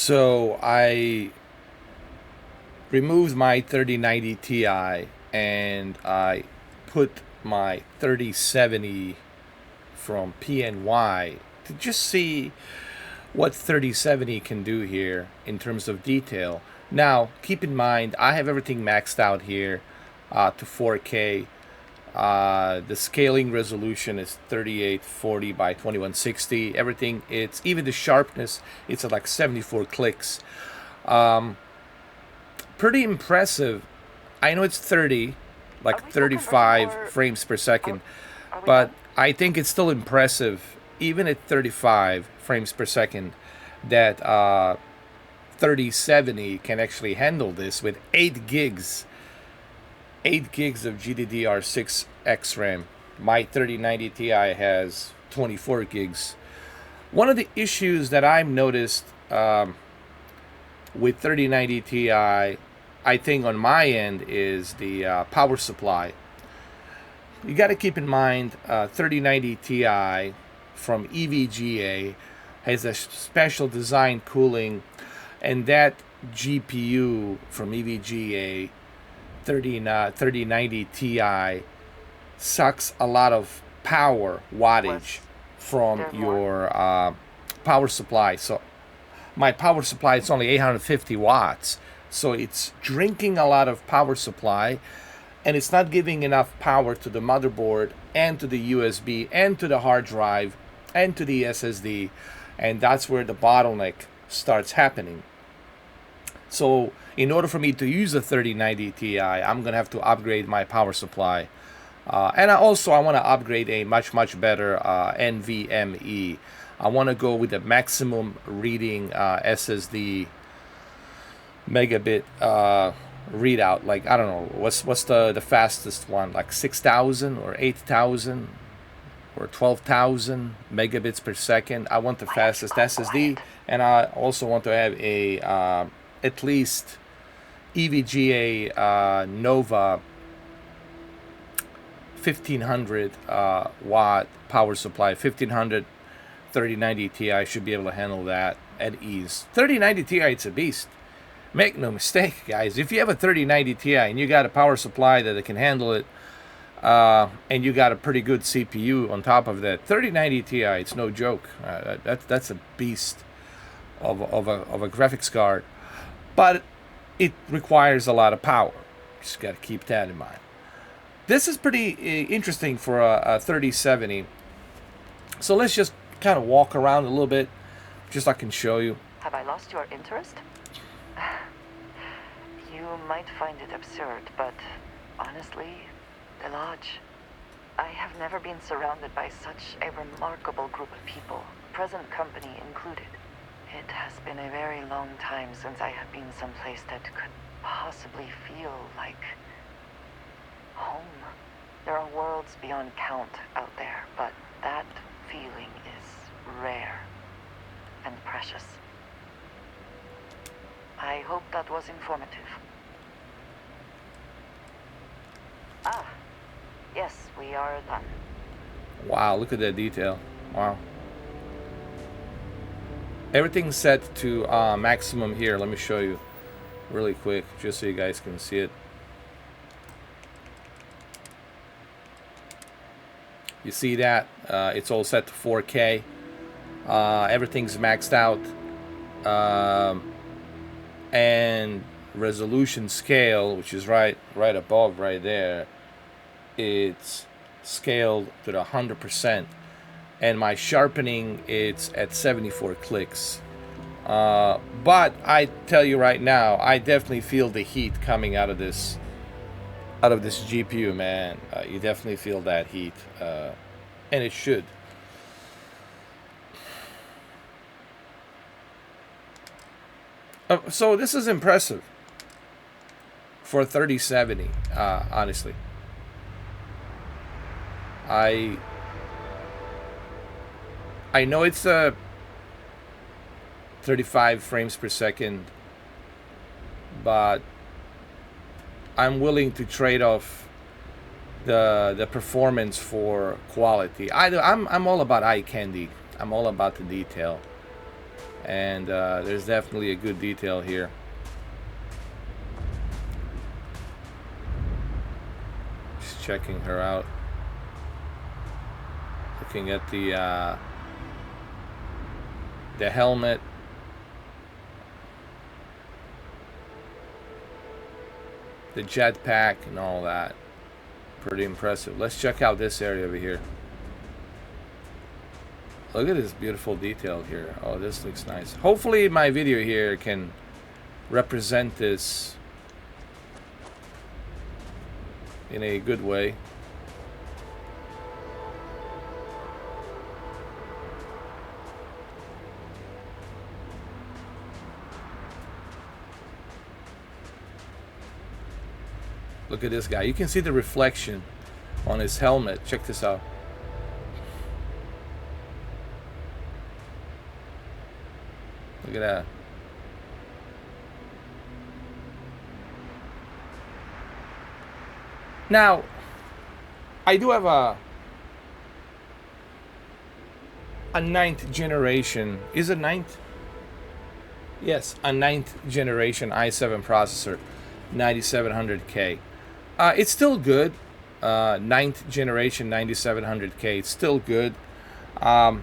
So I removed my 3090 Ti and I put my 3070 from PNY to just see what 3070 can do here in terms of detail. Now, keep in mind, I have everything maxed out here to 4K. The scaling resolution is 3840 by 2160. Everything, it's even the sharpness, it's at like 74 clicks. Pretty impressive. I know it's 30, like 35 frames per second, Are we but done? I think it's still impressive, even at 35 frames per second, that 3070 can actually handle this with 8 gigs. 8 gigs of GDDR6 XRAM. My 3090 Ti has 24 gigs. One of the issues that I've noticed with 3090 Ti, I think on my end, is the power supply. You got to keep in mind 3090 Ti from EVGA has a special design cooling, and that GPU from EVGA 3090 Ti sucks a lot of power wattage from your power supply. So my power supply is only 850 watts, so it's drinking a lot of power supply, and it's not giving enough power to the motherboard and to the USB and to the hard drive and to the SSD, and that's where the bottleneck starts happening. So in order for me to use a 3090 Ti, I'm going to have to upgrade my power supply. And I want to upgrade a much better NVMe. I want to go with the maximum reading SSD megabit readout. Like, I don't know, what's the fastest one? Like 6,000 or 8,000 or 12,000 megabits per second. I want the fastest SSD, and I also want to have a at least EVGA Nova 1500 watt power supply. 1500 3090 Ti should be able to handle that at ease. 3090 Ti, it's a beast. Make no mistake, guys. If you have a 3090 Ti and you got a power supply that can handle it, and you got a pretty good CPU on top of that, 3090 Ti, it's no joke. That's a beast of a graphics card. But it requires a lot of power. Just got to keep that in mind. This is pretty interesting for a 3070. So let's just kind of walk around a little bit, just so I can show you. Have I lost your interest? You might find it absurd, but honestly, the Lodge, I have never been surrounded by such a remarkable group of people, present company included. It has been a very long time since I have been someplace that could possibly feel like home. There are worlds beyond count out there, but that feeling is rare and precious. I hope that was informative. Ah, yes, we are done. Wow, look at that detail. Wow. Everything's set to maximum here. Let me show you really quick, just so you guys can see it. You see that? It's all set to 4K. Everything's maxed out. And resolution scale, which is right above right there, it's scaled to the 100%. And my sharpening, it's at 74 clicks. But I tell you right now, I definitely feel the heat coming out of this GPU, man. You definitely feel that heat, and it should. So this is impressive for a 3070, honestly. I know it's 35 frames per second, but I'm willing to trade off the performance for quality. I'm all about eye candy. I'm all about the detail. and there's definitely a good detail here. Just checking her out, looking at the helmet. The jetpack and all that. Pretty impressive. Let's check out this area over here. Look at this beautiful detail here. Oh, this looks nice. Hopefully my video here can represent this in a good way. Look at this guy. You can see the reflection on his helmet. Check this out. Look at that. Now, I do have a ninth generation. Is it ninth? Yes, a ninth generation i7 processor, 9700K. It's still good. Ninth generation 9700K. It's still good. The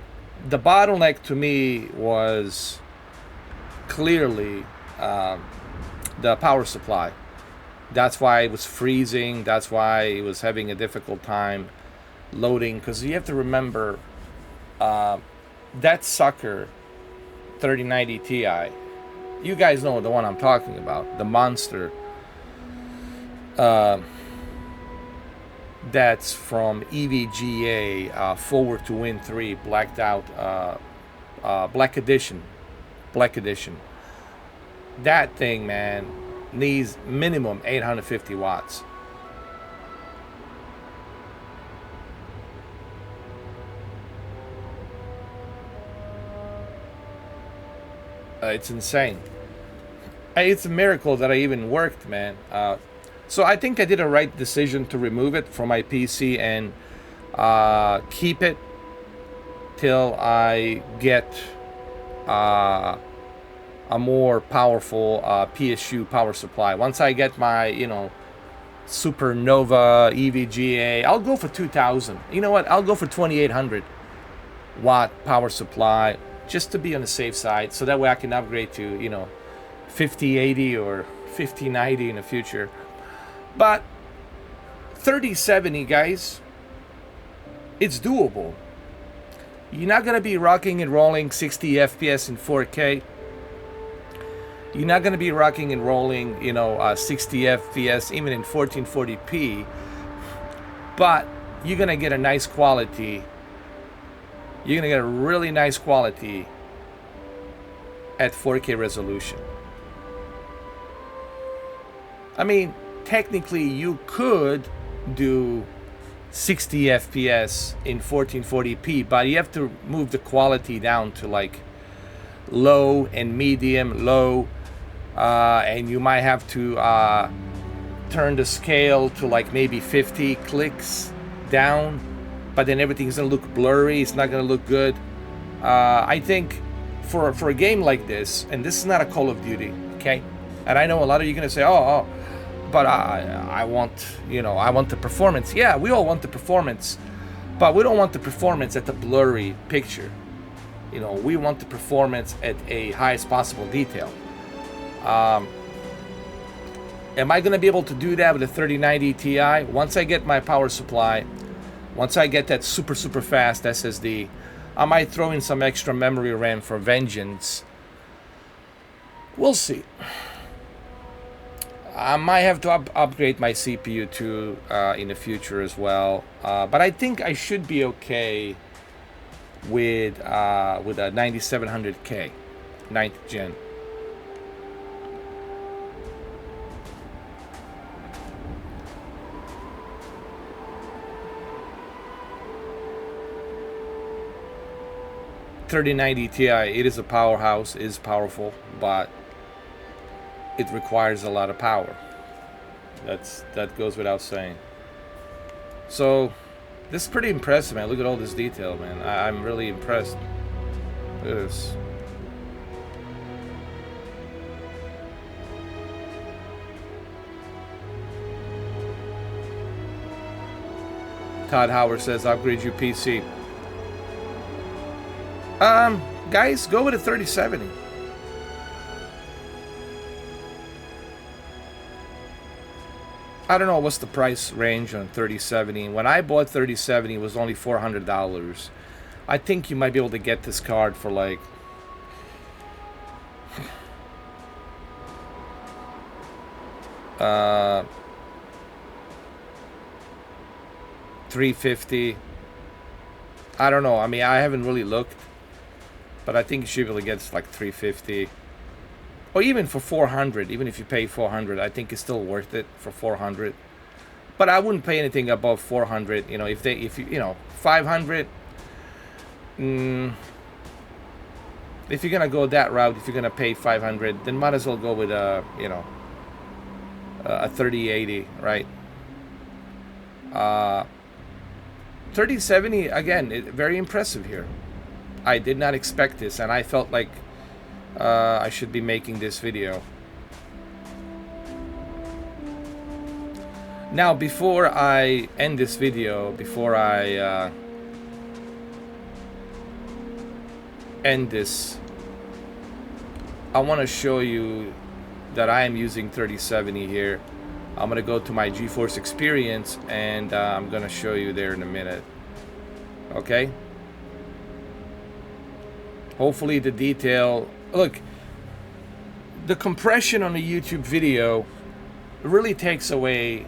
bottleneck to me was clearly the power supply. That's why it was freezing. That's why it was having a difficult time loading. Because you have to remember that sucker 3090 Ti. You guys know the one I'm talking about. The monster. That's from EVGA, Forward to Win 3, blacked out, Black Edition. That thing, man, needs minimum 850 watts. It's insane. It's a miracle that I even worked, man. So I think I did a right decision to remove it from my PC and keep it till I get a more powerful PSU power supply. Once I get my, you know, Supernova EVGA, I'll go for 2000. You know what? I'll go for 2800 watt power supply just to be on the safe side. So that way I can upgrade to, you know, 5080 or 5090 in the future. But 3070, guys, it's doable. You're not going to be rocking and rolling 60 FPS in 4K. You're not going to be rocking and rolling, you know, 60 FPS even in 1440p. But you're going to get a nice quality. You're going to get a really nice quality at 4K resolution. I mean, technically you could do 60 FPS in 1440p, but you have to move the quality down to like low and medium, low, and you might have to turn the scale to like maybe 50 clicks down, but then everything's gonna look blurry. It's not gonna look good. I think for a game like this, and this is not a Call of Duty, okay? And I know a lot of you are gonna say, oh, but I want, you know, I want the performance. Yeah, we all want the performance, but we don't want the performance at the blurry picture. You know, we want the performance at a highest possible detail. Am I going to be able to do that with a 3090 Ti? Once I get my power supply, once I get that super fast SSD, I might throw in some extra memory RAM for vengeance. We'll see. I might have to upgrade my CPU too in the future as well, but I think I should be okay with a 9700K 9th gen. .3090 Ti, it is a powerhouse, it is powerful, but it requires a lot of power. That goes without saying. So this is pretty impressive, man. Look at all this detail, man. I'm really impressed. Look at this. Todd Howard says, upgrade your PC. Guys, go with a 3070. I don't know what's the price range on 3070. When I bought 3070, it was only $400. I think you might be able to get this card for like $350. I don't know. I mean, I haven't really looked, but I think you should be able to get it like $350, or even for $400. Even if you pay $400, I think it's still worth it for $400. But I wouldn't pay anything above $400. You know, if you know, $500. If you're gonna go that route, if you're gonna pay $500, then might as well go with a, you know, a 3080, right? 3070 again, very impressive here. I did not expect this, and I felt like I should be making this video. Now, before I end this video, before I end this, I want to show you that I am using 3070 here. I'm going to go to my GeForce Experience, and I'm going to show you there in a minute. Okay? Hopefully the detail... Look, the compression on a YouTube video really takes away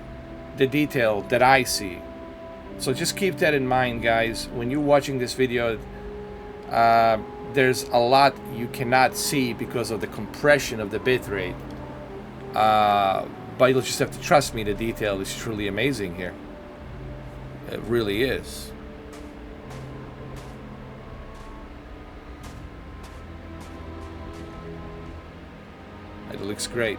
the detail that I see. So just keep that in mind, guys. When you're watching this video, there's a lot you cannot see because of the compression of the bitrate. But you'll just have to trust me, the detail is truly amazing here. It really is. It looks great.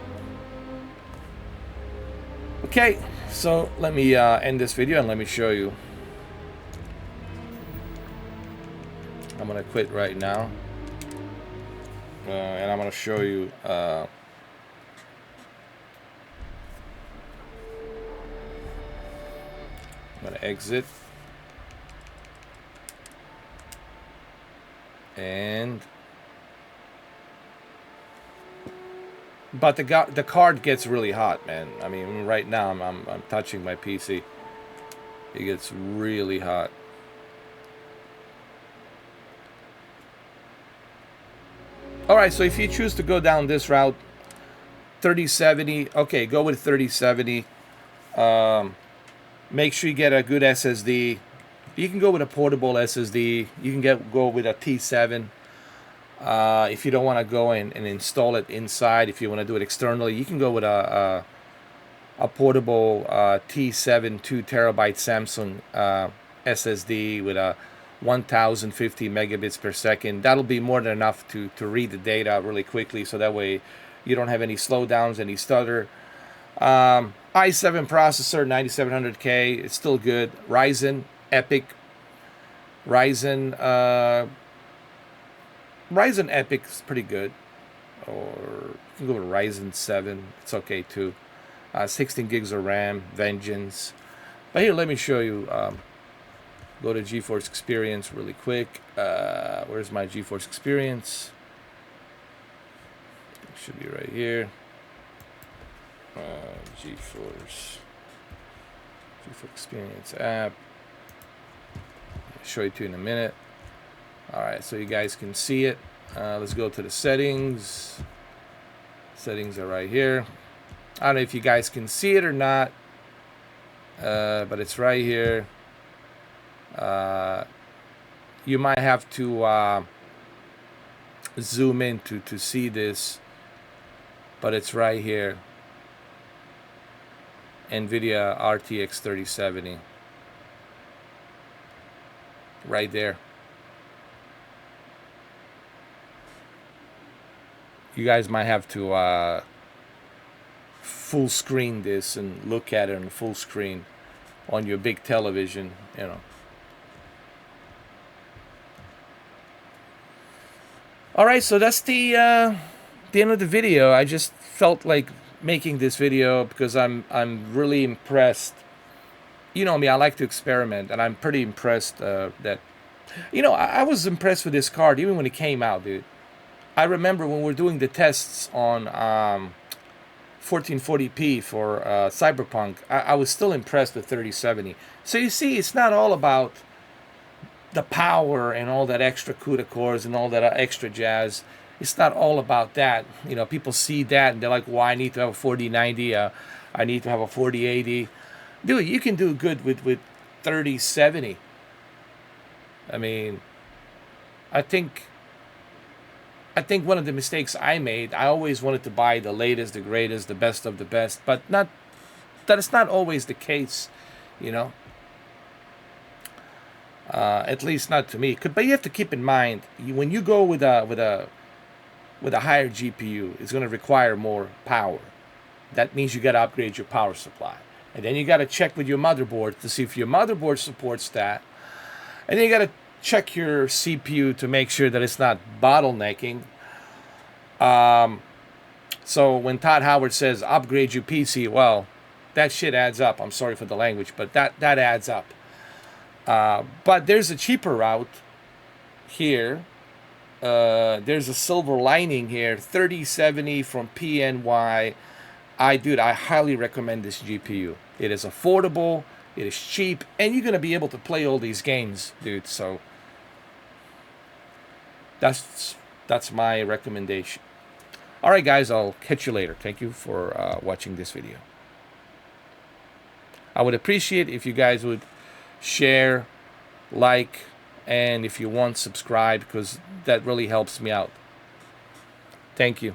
Okay, so let me end this video and let me show you. I'm gonna quit right now, and I'm gonna show you. I'm gonna exit, and but the card gets really hot, man. I mean, right now I'm touching my PC. It gets really hot. Alright, so if you choose to go down this route, 3070, okay, go with 3070. Make sure you get a good SSD. You can go with a portable SSD. You can go with a T7. If you don't want to go and install it inside, if you want to do it externally, you can go with a portable T7 2 terabyte Samsung SSD with a 1050 megabits per second. That'll be more than enough to read the data really quickly, so that way you don't have any slowdowns, any stutter. i7 processor, 9700K, it's still good. Ryzen, Epic. Ryzen Epic is pretty good. Or you can go with Ryzen 7, it's okay too. 16 gigs of RAM, Vengeance. But here, let me show you. Go to GeForce Experience really quick. Where's my GeForce Experience? It should be right here. GeForce Experience app. I'll show it to you in a minute. Alright, so you guys can see it. Let's go to the settings. Settings are right here. I don't know if you guys can see it or not, but it's right here. You might have to zoom in to see this, but it's right here. Nvidia RTX 3070. Right there. You guys might have to full screen this and look at it on full screen on your big television, you know. All right, so that's the end of the video. I just felt like making this video because I'm really impressed you know me, I like to experiment, and I'm pretty impressed that, you know, I was impressed with this card even when it came out, dude. I remember when we were doing the tests on 1440p for Cyberpunk, I was still impressed with 3070. So you see, it's not all about the power and all that extra CUDA cores and all that extra jazz. It's not all about that. You know, people see that and they're like, well, I need to have a 4090. I need to have a 4080. Dude, you can do good with 3070. I mean, I think I think one of the mistakes I made, I always wanted to buy the latest, the greatest, the best of the best, but not that is not always the case, you know. At least not to me. But you have to keep in mind, when you go with a higher GPU, it's going to require more power. That means you got to upgrade your power supply, and then you got to check with your motherboard to see if your motherboard supports that, and then you got to check your CPU to make sure that it's not bottlenecking. So when Todd Howard says upgrade your PC, well, that shit adds up. I'm sorry for the language, but that adds up. But there's a cheaper route here. There's a silver lining here. 3070 from PNY. Dude, I highly recommend this GPU. It is affordable. It is cheap, and you're gonna be able to play all these games, dude. So that's my recommendation. All right, guys, I'll catch you later. Thank you for watching this video. I would appreciate if you guys would share, like, and if you want, subscribe, because that really helps me out. Thank you.